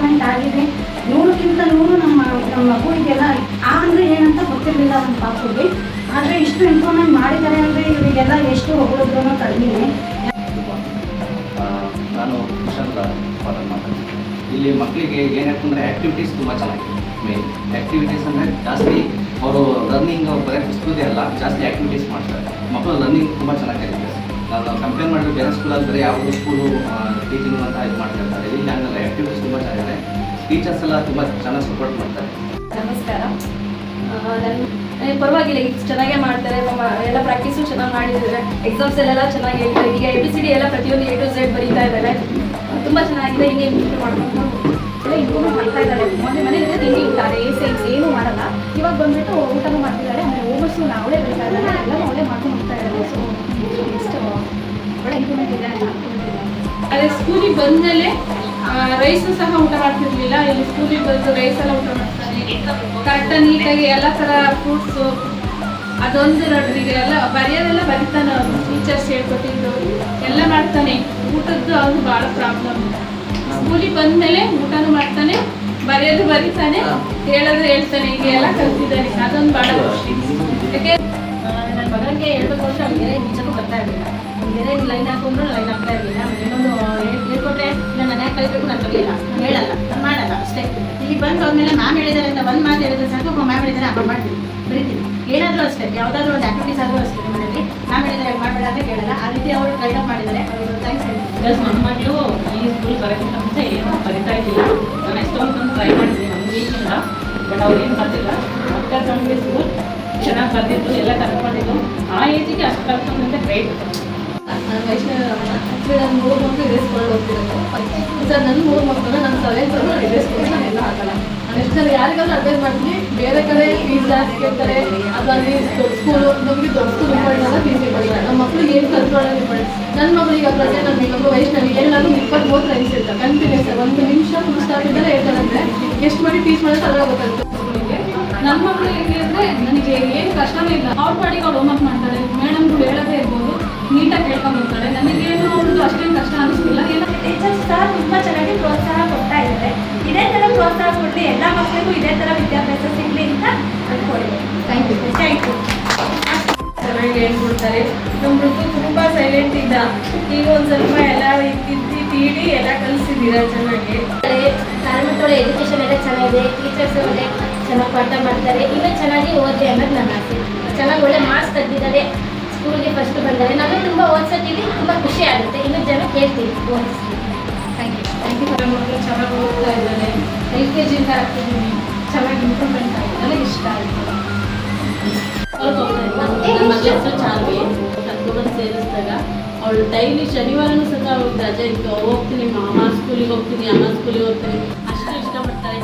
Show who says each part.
Speaker 1: Improvement ಆಗಿದೆ. 100ಕ್ಕಿಂತ 100 ನಮ್ಮ ಮಗುವಿಗೆಲ್ಲ ಅಂದರೆ ಏನಂತ ಗೊತ್ತಿರಲಿಲ್ಲ ನಮ್ಮ ಪಾಪುಗೆ. ಆದರೆ ಇಷ್ಟು ಇಂಪ್ರೂವ್ಮೆಂಟ್ ಮಾಡಿದ್ದಾರೆ ಅಂದರೆ ಇವರಿಗೆಲ್ಲ ಎಷ್ಟು ಹೊಗಳಿದ್ರೂ ಕಡಿಮೆ.
Speaker 2: ನಾನು ಕುಶಾಲ ಫಾದರ್ ಮಾತಾಡ್ತೀನಿ. ಇಲ್ಲಿ ಮಕ್ಕಳಿಗೆ ಏನಾಗ್ತಂದರೆ ಆ್ಯಕ್ಟಿವಿಟೀಸ್ ತುಂಬ ಚೆನ್ನಾಗಿದೆ. ಮೇನ್ ಆ್ಯಕ್ಟಿವಿಟೀಸ್ ಅಂದರೆ ಜಾಸ್ತಿ ಅವರು ರನ್ನಿಂಗ್ ಬರೀ ಪುಸ್ತಕದೇ ಅಲ್ಲ, ಜಾಸ್ತಿ ಆ್ಯಕ್ಟಿವಿಟೀಸ್ ಮಾಡ್ತಾರೆ. ಮಕ್ಕಳು ರನ್ನಿಂಗ್ ತುಂಬ ಚೆನ್ನಾಗಿರುತ್ತೆ. ನಾವು ಕಂಪೇರ್ ಮಾಡಿದ್ರೆ ಬೇರೆ ಸ್ಕೂಲಲ್ಲಿ ಬರೀ ಯಾವುದೋ ಸ್ಕೂಲು ಟೀಚಿಂಗ್ ಅಂತ ಇದು ಮಾಡ್ತಿರ್ತಾರೆ. ಇಲ್ಲಿ ಹಂಗಲ್ಲ, ಆ್ಯಕ್ಟಿವಿಟೀಸ್ ತುಂಬ ಚೆನ್ನಾಗಿದೆ. ಟೀಚರ್ಸ್ ಎಲ್ಲ ತುಂಬ ಚೆನ್ನಾಗಿ ಸಪೋರ್ಟ್ ಮಾಡ್ತಾರೆ.
Speaker 3: ನಮಸ್ಕಾರ. ಪರವಾಗಿಲ್ಲ, ಈಗ ಚೆನ್ನಾಗೇ ಮಾಡ್ತಾರೆ. ಎಲ್ಲ ಪ್ರಾಕ್ಟೀಸು ಚೆನ್ನಾಗಿ ಮಾಡಿದ್ದಾರೆ. ಎಕ್ಸಾಮ್ಸ್ ಎಲ್ಲ ಚೆನ್ನಾಗಿ ಹೇಳ್ತಾರೆ. ಈಗ ABCD ಎಲ್ಲ ಪ್ರತಿಯೊಂದು A to Z ಬರೀತಾ ಇದ್ದಾರೆ. ತುಂಬ ಚೆನ್ನಾಗಿದೆ. ಹಿಂಗೆ ಇಂಪ್ರೂವ್ ಮಾಡ್ಕೊಂಡು ಒಳ್ಳೆ ಇಂಪ್ರೂವ್ಮೆಂಟ್ ಮಾಡ್ತಾ ಇದ್ದಾರೆ. ಮನೆಯಲ್ಲಿ ತಿಂಡಿ ಊಟ ಸೈನ್ಸ್ ಏನೂ ಮಾಡಲ್ಲ. ಇವಾಗ ಬಂದುಬಿಟ್ಟು ಊಟನೂ ಮಾಡ್ತಿದ್ದಾರೆ. ಆಮೇಲೆ ಓವರ್ಸು ಅವಳೇ ಬರೀತಾ ಇದ್ದಾರೆ. ಎಲ್ಲನೂ ಅವಳೇ ಮಾಡ್ಕೊಂಡು ಹೋಗ್ತಾ ಇದ್ದಾರೆ. ಸೊ ಎಷ್ಟು ಒಳ್ಳೆ ಇಂಪ್ರೂವ್ಮೆಂಟ್ ಇದೆ ಅಂತ ಅನ್ಕೊಂಡಿದ್ದೀನಿ.
Speaker 4: ಅದೇ ಸ್ಕೂಲಿಗೆ ಬಂದಮೇಲೆ ರೈಸು ಸಹ ಊಟ ಮಾಡ್ತಿರ್ಲಿಲ್ಲ. ಇಲ್ಲಿ ಸ್ಕೂಲಿಗೆ ಬಂದು ರೈಸ್ ಎಲ್ಲ ಊಟ ಮಾಡ್ತಾನೆ. ಕರೆಕ್ಟಾಗಿ ನೀಟಾಗಿ ಎಲ್ಲ ಥರ ಫ್ರೂಟ್ಸು ಅದೊಂದು ನೋಡ್ರಿಗೆ ಎಲ್ಲ ಬರೆಯೋದೆಲ್ಲ ಬರಿತಾನೆ. ಅವರು ಟೀಚರ್ಸ್ ಹೇಳ್ಕೊಟ್ಟಿದ್ದು ಎಲ್ಲ ಮಾಡ್ತಾನೆ. ಊಟದ್ದು ಅವ್ರು ಭಾಳ ಪ್ರಾಬ್ಲಮ್. ಸ್ಕೂಲಿಗೆ ಬಂದಮೇಲೆ ಊಟನೂ ಮಾಡ್ತಾನೆ, ಬರೆಯೋದು ಬರೀತಾನೆ, ಹೇಳೋದು ಹೇಳ್ತಾನೆ. ಈಗ ಎಲ್ಲ ಕಲ್ತಿದ್ದಾನೆ. ಅದೊಂದು ಭಾಳ ಖುಷಿ. ಯಾಕೆ
Speaker 3: ನನ್ನ ಮಗನಿಗೆ ಹೇಳ್ಬೇಕು ಅಂದ್ರೆ ಅವ್ನಿಗೆ ನಿಜಕ್ಕೂ ಬರ್ತಾ ಇರಲಿಲ್ಲ. ಬೇರೆ ಲೈನ್ ಹಾಕೊಂಡ್ರು ಲೈನ್ ಆಗ್ತಾ ಇರಲಿಲ್ಲ. ಇನ್ನೊಂದು ಹೇಳ್ಕೊಟ್ರೆ ನಾನು ಯಾಕೆ ಕಲಿಬೇಕು, ನಾನು ಕಲಿಯಲ್ಲ, ನಾನು ಹೇಳಲ್ಲ, ನಾನು ಮಾಡಲ್ಲ ಅಷ್ಟೇ. ಇಲ್ಲಿ ಬಂದು ಆದ್ಮೇಲೆ ಮ್ಯಾಮ್ ಹೇಳಿದ್ದಾರೆ ಅಂತ ಒಂದು ಮಾತು ಹೇಳಿದ್ರೆ ಸಾಕು, ಮ್ಯಾಮ್ ಹೇಳಿದ್ದಾರೆ ಅಮ್ಮ ಮಾಡ್ತೀನಿ, ಬರೀತೀನಿ. ಏನಾದರೂ ಅಷ್ಟೇ, ಯಾವುದಾದ್ರೂ ಒಂದು ಆ್ಯಕ್ಟಿವಿಟೀಸ್ ಆದರೂ ಅಷ್ಟೇ ಮನೆಯಲ್ಲಿ ಮ್ಯಾಮ್ ಹೇಳಿದ್ದಾರೆ ಮಾಡಬೇಡ ಅಂತ ಕೇಳಲ್ಲ. ಆ ರೀತಿ ಅವರು ಗೈಡ್ ಅಪ್ ಮಾಡಿದ್ದಾರೆ. ಅವರು ಥ್ಯಾಂಕ್ಸ್ ಹೇಳ್ತೀನಿ.
Speaker 5: ನನ್ನ ಮಗಳು ಈ ಸ್ಕೂಲ್ ಬರೋಕ್ಕಿಂತ ಮುಂಚೆ ಏನೂ ಬರಿತಾ ಇದ್ದಿಲ್ಲ. ನಾನು ಎಷ್ಟೊಂದು ಟ್ರೈ ಮಾಡಿದ್ದೀನಿ ನಮ್ಮ ವೀಕಿಂದ, ಬಟ್ ಅವ್ರು ಏನು ಬರ್ತಿಲ್ಲ. ಮತ್ತೆ ನಮಗೆ ಸ್ಕೂಲ್ ಚೆನ್ನಾಗಿ ಬರ್ತಿತ್ತು, ಎಲ್ಲ ಕರ್ಕೊಂಡಿದ್ದು. ಆ ಏಜಿಗೆ ಅಷ್ಟು ಕರ್ಕೊಂಡ್ರೆ ಗ್ರೇಟ್.
Speaker 3: ನಾನು ವೈಷ್ಣವಿ ಆ್ಯಕ್ಚುಲಿ ನಾನು 3 ಮಕ್ಕಳು ಇರಿಸ್ಕೊಂಡು ಹೋಗ್ತಿರೋದು. ಸರ್ ನನ್ನ 3 ಮಕ್ಕಳು ನನ್ನ 7th ಇರಿಸ್ಕೊಂಡು ನಾನೆಲ್ಲ ಹಾಕಲ್ಲ. ನಾನು ಎಷ್ಟು ಜನ ಯಾರಿಗಾದ್ರೂ ಅಡ್ವೈಸ್ ಮಾಡ್ತೀನಿ, ಬೇರೆ ಕಡೆ ಫೀಸ್ ಜಾಸ್ತಿ ಕೇಳ್ತಾರೆ. ಅದಾಗಿ ದೊಡ್ಡ ಸ್ಕೂಲು, ನಮಗೆ ದೊಡ್ಡ ಸ್ಕೂಲ್ ಇಂಪಾರ್ಟೆಂಟ್ ಫೀಸ್ ಇಂಪಾರ್ಟೆಂಟ್. ನಮ್ಮ ಮಕ್ಕಳು ಏನು ಕಲ್ತ್ಕೊಳ್ಳೋದು ಇಂಪಾರ್ಟೆಂಟ್. ನನ್ನ ಮಗಳು ಈಗ ಪ್ರತಿ ನನ್ನ ಮಗಳು ವೈಷ್ಣವಿ ಎಲ್ಲರೂ 23 ಲೈನ್ಸ್ ಇರ್ತಾರೆ ಕಂಟಿನ್ಯೂಸ್. 1 ನಿಮಿಷ ಫುಲ್ ಸ್ಟಾಪ್ ಇದ್ದರೆ ಹೇಳ್ತಾರೆ ಅಂದರೆ ಎಷ್ಟು ಮಾಡಿ ಟೀಚ್ ಮಾಡೋದು ಅದ್ರಾಗ ಗೊತ್ತಾಗುತ್ತೆ. ಸ್ಕೂಲಿಗೆ
Speaker 4: ನನ್ನ ಮಕ್ಕಳು ಹೇಗೆ ಅಂದರೆ ನನಗೆ ಏನು ಕಷ್ಟನೇ ಇಲ್ಲ. ಅವ್ರ ಪಾಡಿಗೆ ಅವ್ರು ಹೋಮ್ವರ್ಕ್ ಮಾಡ್ತಾರೆ. ಮೇಡಮ್ಗಳು ಹೇಳೋದೇ ಇರ್ಬೋದು, ನೀಟಾಗಿ ಕೇಳ್ಕೊಂಡ್ಬರ್ತಾರೆ. ನನಗೇನು ಅವ್ರದ್ದು ಅಷ್ಟೇನು ಕಷ್ಟ ಅನಿಸ್ತಿಲ್ಲ. ಏನೋ
Speaker 1: ಟೀಚರ್ಸ್ ಸಹ ತುಂಬ ಚೆನ್ನಾಗಿ ಪ್ರೋತ್ಸಾಹ ಕೊಡ್ತಾ ಇದ್ದಾರೆ. ಇದೇ ಥರ ಪ್ರೋತ್ಸಾಹ ಕೊಡಲಿ, ಎಲ್ಲ ಮಕ್ಕಳಿಗೂ ಇದೇ ಥರ ವಿದ್ಯಾಭ್ಯಾಸ ಸಿಗಲಿ ಅಂತ ಅಂದ್ಕೊಂಡಿದ್ದೀನಿ.
Speaker 3: Thank you.
Speaker 1: Thank you.
Speaker 4: ಚೆನ್ನಾಗಿ ಹೇಳ್ಕೊಡ್ತಾರೆ. ನಮ್ಮ ಮೃದು ತುಂಬ ಸೈಲೆಂಟ್ ಇದ್ದ. ಈಗ ಒಂದು ಸ್ವಲ್ಪ ಎಲ್ಲ ತಿದ್ದಿ ತೀಡಿ ಎಲ್ಲ ಕಲಿಸಿದ್ದೀರ ಚೆನ್ನಾಗಿ.
Speaker 6: ಕಾರ್ಮಿಕರ ಎಜುಕೇಷನ್ ಎಲ್ಲ ಚೆನ್ನಾಗಿದೆ. ಟೀಚರ್ಸ್ ಒಳ್ಳೆ ಚೆನ್ನಾಗಿ ಪಾಠ ಮಾಡ್ತಾರೆ. ಇನ್ನೂ ಚೆನ್ನಾಗಿ ಓದಿ ಅನ್ನೋದು ನನ್ನ ಆಸೆ. ಚೆನ್ನಾಗಿ ಒಳ್ಳೆ ಮಾರ್ಕ್ಸ್ ತೆಗೆದಿದ್ದಾರೆ. ಸ್ಕೂಲ್ಗೆ ಫಸ್ಟ್ ಬಂದರೆ ನಮಗೆ ತುಂಬ ಓದಿಸೋದಿದೆ, ತುಂಬ ಖುಷಿ ಆಗುತ್ತೆ. ಇನ್ನೂ ಜನ ಕೇಳ್ತೀವಿ ಓದಿಸ್ತೀವಿ. Thank you.
Speaker 4: Thank you. ನನ್ನ ಮಕ್ಕಳು ಚೆನ್ನಾಗಿ ಓದ್ತಾ ಇದ್ದಾನೆ. LKG ಇಂದ ಹಾಕ್ತಿದ್ದೀನಿ. ಚೆನ್ನಾಗಿ ಇಂಪ್ರೂವ್ಮೆಂಟ್ ಆಗಿದೆ. ನನಗೆ ಇಷ್ಟ ಆಯಿತು.
Speaker 5: ನನ್ನ ಮಗಳ ಹೆಸರು ಚಾಲ್ವಿ. ಕರ್ಕೊಂಡ್ಬಂದು ಸೇರಿಸಿದಾಗ ಅವಳು ಡೈಲಿ ಶನಿವಾರನೂ ಸಹ ಅವ್ಳಿಗೆ ರಜೆ ಇತ್ತು. ಹೋಗ್ತೀನಿ, ಅಮ್ಮ ಸ್ಕೂಲಿಗೆ ಹೋಗ್ತೀನಿ, ಅಮ್ಮ ಸ್ಕೂಲಿಗೆ ಹೋಗ್ತೀನಿ, ಅಷ್ಟು ಇಷ್ಟಪಡ್ತಾರೆ.